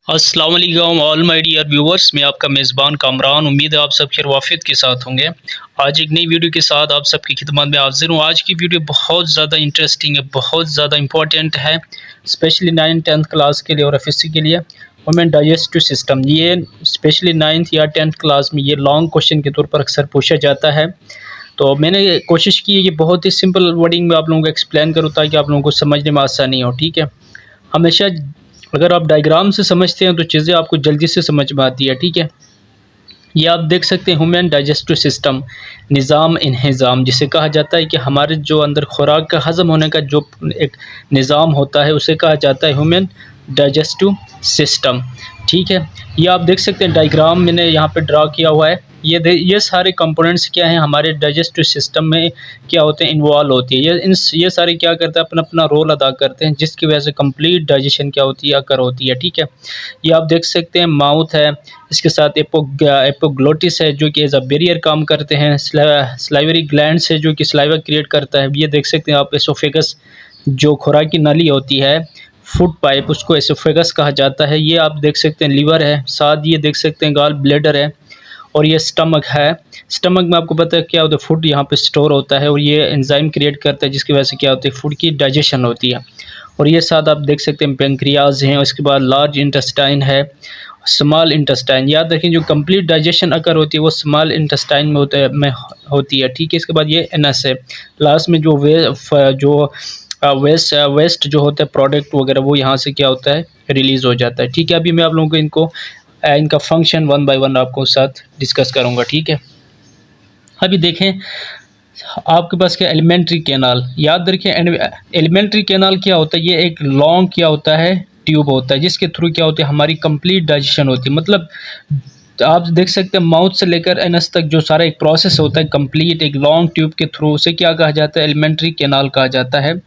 अस्सलाम वालेकुम all my dear viewers, मैं आपका मेज़बान कामरान। उम्मीद है आप सब खैर वाफियत के साथ होंगे। आज एक नई वीडियो के साथ आप सबकी खिदमत में हाज़िर हूँ। आज की वीडियो बहुत ज़्यादा इंटरेस्टिंग है, बहुत ज़्यादा इंपॉर्टेंट है, स्पेशली 9th-10th क्लास के लिए और एफएससी के लिए। वुमेन डाइजेस्टिव सिस्टम, ये स्पेशली 9th या 10th क्लास में ये लॉन्ग क्वेश्चन के तौर पर अक्सर पूछा जाता है। तो मैंने कोशिश की है कि बहुत ही सिंपल वर्डिंग में आप लोगों को एक्सप्लेन करूँ ताकि आप लोगों को समझने में आसानी हो। ठीक है, हमेशा अगर आप डायग्राम से समझते हैं तो चीज़ें आपको जल्दी से समझ में आती है। ठीक है, ये आप देख सकते हैं ह्यूमन डाइजेस्टिव सिस्टम, निज़ाम इंहिज़ाम जिसे कहा जाता है कि हमारे जो अंदर खुराक का हज़म होने का जो एक निज़ाम होता है उसे कहा जाता है ह्यूमन डाइजेस्टिव सिस्टम। ठीक है, ये आप देख सकते हैं डायग्राम मैंने यहाँ पे ड्रा किया हुआ है। ये सारे कंपोनेंट्स क्या हैं हमारे डाइजेस्टिव सिस्टम में क्या होते हैं, इन्वॉल्व होती है। ये सारे क्या करते हैं, अपना अपना रोल अदा करते हैं, जिसकी वजह से कंप्लीट डाइजेशन क्या होती है, अकर होती है। ठीक है, ये आप देख सकते हैं माउथ है, इसके साथ एपोग्लोटिस है जो कि एज अ बैरियर काम करते हैं, स्लाइवरी ग्लैंड्स है जो कि स्लाइवा क्रिएट करता है। ये देख सकते हैं आप एसोफेगस जो खुराक की नली होती है, फूड पाइप, उसको एसोफेगस कहा जाता है। ये आप देख सकते हैं लीवर है, साथ ये देख सकते हैं गॉल ब्लैडर है, और ये स्टमक है। स्टमक में आपको पता है क्या होता है, फूड यहाँ पे स्टोर होता है और ये एंजाइम क्रिएट करता है जिसकी वजह से क्या होती है, फूड की डाइजेशन होती है। और ये साथ आप देख सकते हैं पेंक्रियाज हैं, उसके बाद लार्ज इंटेस्टाइन है, स्मॉल इंटेस्टाइन। याद रखें जो कंप्लीट डाइजेशन अगर होती है वो स्मॉल इंटेस्टाइन में होती है। ठीक है, इसके बाद ये एनस है, लास्ट में जो वेस्ट जो होता है प्रोडक्ट वगैरह वो यहाँ से क्या होता है, रिलीज़ हो जाता है। ठीक है, अभी मैं आप लोगों को इनका फंक्शन वन बाय वन आपको साथ डिस्कस करूँगा। ठीक है, अभी देखें आपके पास क्या एलिमेंट्री कैनाल, याद रखें एलिमेंट्री कैनाल क्या होता है, ये एक लॉन्ग क्या होता है, ट्यूब होता है जिसके थ्रू क्या होती है हमारी कंप्लीट डाइजेशन होती है। मतलब आप देख सकते हैं माउथ से लेकर एनस तक जो सारा एक प्रोसेस होता है कंप्लीट एक लॉन्ग ट्यूब के थ्रू, उसे क्या कहा जाता है, एलिमेंट्री कैनाल कहा जाता है।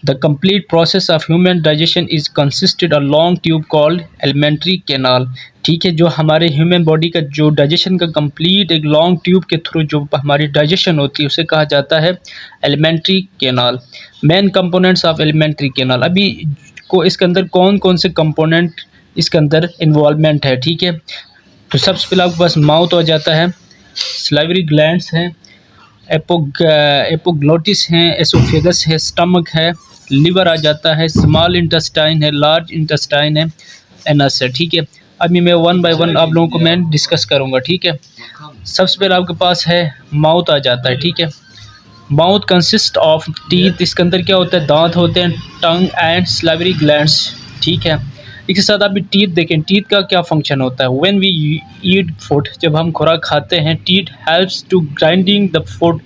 The complete process of human digestion is consisted a long tube called alimentary canal. ठीक है, जो हमारे ह्यूमन बॉडी का जो डाइजेशन का कंप्लीट एक लॉन्ग ट्यूब के थ्रू जो हमारी डाइजेशन होती है उसे कहा जाता है alimentary canal. Main components of alimentary canal, अभी को इसके अंदर कौन कौन से कंपोनेंट इसके अंदर इन्वॉल्वमेंट है। ठीक है, तो सबसे पहले आपके पास माउथ हो जाता है, स्लाइवरी ग्लैंड्स हैं, एपोग्लोटिस हैं, एसोफेगस है, स्टमक है, लिवर आ जाता है, स्मॉल इंटेस्टाइन है, लार्ज इंटेस्टाइन है, एनस है। ठीक है, अभी मैं वन बाय वन आप लोगों को मैं डिस्कस करूंगा। ठीक है, सबसे पहले आपके पास है माउथ आ जाता है। ठीक है, माउथ कंसिस्ट ऑफ टीथ, इसके अंदर क्या होता है, दांत होते हैं, टंग एंड स्लाइवरी ग्लैंड्स। ठीक है, इसके साथ आप टीथ देखें, टीथ का क्या फंक्शन होता है, व्हेन वी ईट फूड, जब हम खुराक खाते हैं, teeth helps to grinding the food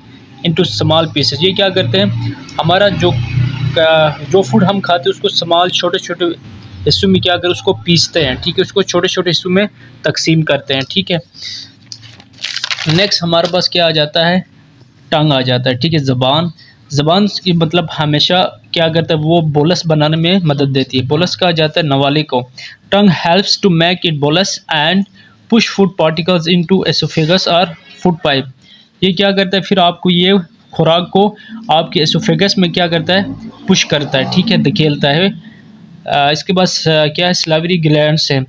into small pieces. ये क्या करते हैं, हमारा जो फूड हम खाते हैं उसको स्मॉल छोटे छोटे हिस्सों में क्या करें, उसको पीसते हैं। ठीक है, उसको छोटे छोटे हिस्सों में तकसीम करते हैं। ठीक है, नेक्स्ट हमारे पास क्या आ जाता है, टंग आ जाता है। ठीक है, ज़बान की मतलब हमेशा क्या करता है, वो बोलस बनाने में मदद देती है। बोलस कहा जाता है नवाले को। Tongue helps to make it bolus and push food particles into oesophagus और फूड पाइप। ये क्या करता है, फिर आपको ये खुराक को आपके एसोफेगस में क्या करता है, पुश करता है। ठीक है, धकेलता है। इसके बाद क्या है, स्लाइवरी ग्लैंड्स हैं।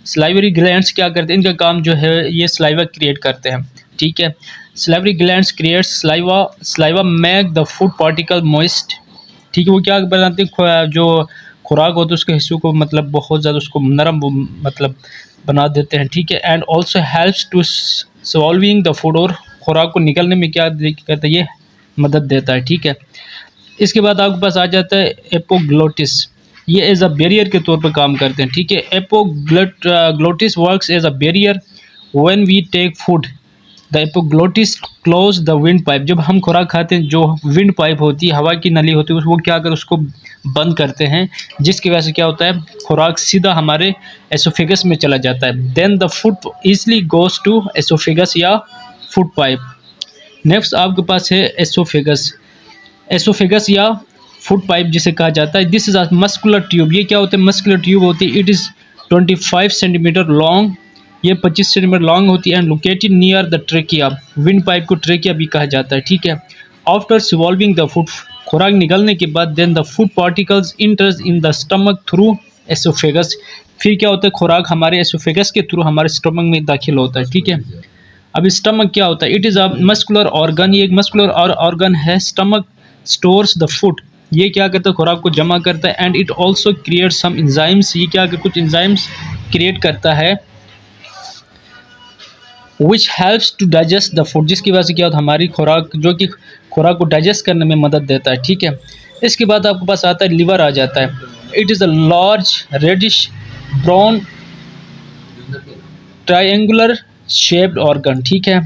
स्लाइवरी ग्लैंड्स क्या करते हैं, इनका काम जो है ये स्लाइवा क्रिएट करते हैं। ठीक है, salivary glands create saliva make the food particle moist. ठीक है, वो क्या बनाते हैं, जो खुराक होता है उसके हिस्सों को मतलब बहुत ज़्यादा उसको नरम मतलब बना देते हैं। ठीक है, and also helps to solving the food, और खुराक को निकलने में क्या करता है, ये मदद देता है। ठीक है, इसके बाद आपके पास आ जाता है एपोग्लोटिस, ये एज अ बैरियर के तौर पर काम करते हैं। ठीक है, epiglottis works as a barrier when we take food. The epiglottis close the wind pipe, जब हम खुराक खाते हैं जो विंड पाइप होती है, हवा की नली होती है, वो क्या कर उसको बंद करते हैं, जिसकी वजह से क्या होता है, खुराक सीधा हमारे एसोफेगस में चला जाता है। Then the food easily goes to oesophagus या फूड पाइप। नेक्स्ट आपके पास है एसोफेगस या फूड पाइप जिसे कहा जाता है। This is a muscular tube, ये क्या होता है, मस्कुलर ट्यूब होती है। इट इज़ 25 सेंटीमीटर लॉन्ग, ये 25 सेंटीमीटर लॉन्ग होती है, and located near the trachea. Wind pipe को ट्रेकिया भी कहा जाता है। ठीक है, आफ्टर स्वॉल्विंग द फूड, खुराक निकलने के बाद, then the food particles enters in the stomach through oesophagus. फिर क्या होता है, खुराक हमारे एसोफेगस के थ्रू हमारे स्टमक में दाखिल होता है, ठीक है। अब स्टमक क्या होता है, it is a muscular organ, ये एक मस्कुलर ऑर्गन है। स्टमक स्टोर्स द फूड, ये क्या करता है, खुराक को जमा करता है। And it also create some enzymes, ये क्या कुछ इंजाइम्स क्रिएट करता है, which helps to digest the food, जिसकी वजह से क्या होता है, हमारी खुराक जो कि खुराक को डाइजेस्ट करने में मदद देता है, ठीक है। इसके बाद आपके पास आता है लिवर आ जाता है। It is a large reddish brown triangular shaped organ, ठीक है।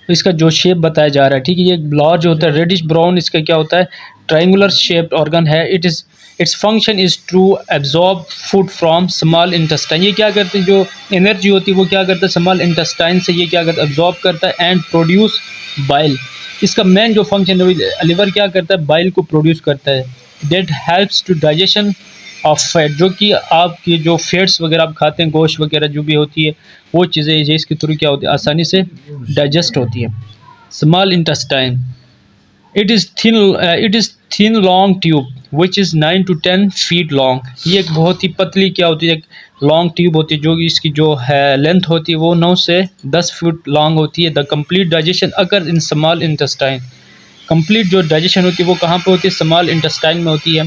इसका जो शेप बताया जा रहा है, ठीक है, ये लार्ज होता है, रेडिश ब्राउन, इसका क्या होता है, ट्रायंगुलर शेप्ड ऑर्गन है। Its function is to absorb food from small intestine, ये क्या करते हैं, जो एनर्जी होती है वो क्या करता है, स्मॉल इंटेस्टाइन से ये क्या करता है, एब्जॉर्ब करता है। एंड प्रोड्यूस बाइल, इसका मेन जो फंक्शन है, लिवर क्या करता है, बाइल को प्रोड्यूस करता है। That helps to digestion of fat, जो कि आपकी जो फैट्स वगैरह आप खाते हैं, गोश्त वगैरह जो भी होती है, वो चीज़ें इसके थ्रू क्या होती है, आसानी से डाइजेस्ट होती है। Small intestine, it is thin long tube which is 9 to 10 feet long, ये एक बहुत ही पतली क्या होती है, एक लॉन्ग ट्यूब होती है, जो इसकी जो है लेंथ होती है वो 9 से 10 फीट लॉन्ग होती है। द कंप्लीट डाइजेशन अगर इन स्मॉल इंटेस्टाइन, कंप्लीट जो डाइजेशन होती है वो कहाँ पे होती है, स्मॉल इंटेस्टाइन में होती है।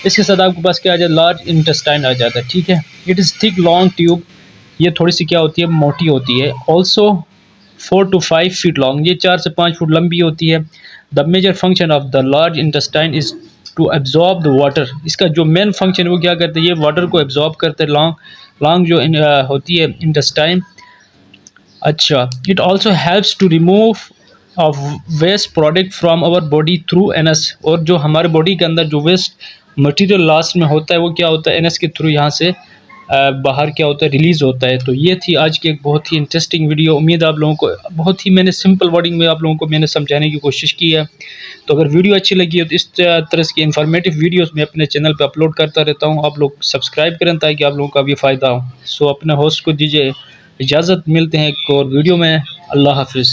इसके साथ आपके पास क्या आ जाए, लार्ज इंटेस्टाइन आ जाता है, ठीक है। It is thick long tube, ये थोड़ी सी क्या होती है, मोटी होती है। ऑल्सो 4 to 5 फीट लॉन्ग, ये 4 से 5 फुट लंबी होती है। The major function of the large intestine is to absorb the water, इसका जो मेन फंक्शन है वो क्या करते हैं, ये वाटर को एब्जॉर्ब करते हैं। लॉन्ग जो होती है इंटेस्टाइन। अच्छा, it also helps to remove of waste product from our body through anus, और जो हमारे बॉडी के अंदर जो वेस्ट मटेरियल लास्ट में होता है वो क्या होता है, एनस के थ्रू यहाँ से बाहर क्या होता है, रिलीज़ होता है। तो ये थी आज की एक बहुत ही इंटरेस्टिंग वीडियो। उम्मीद है आप लोगों को बहुत ही मैंने सिंपल वर्डिंग में आप लोगों को मैंने समझाने की कोशिश की है। तो अगर वीडियो अच्छी लगी हो तो इस तरह की इन्फॉर्मेटिव वीडियोस मैं अपने चैनल पे अपलोड करता रहता हूँ, आप लोग सब्सक्राइब करें ताकि आप लोगों का भी फ़ायदा हो। सो अपने होस्ट को दीजिए इजाज़त, मिलते हैं एक और वीडियो में। अल्लाह हाफिज़।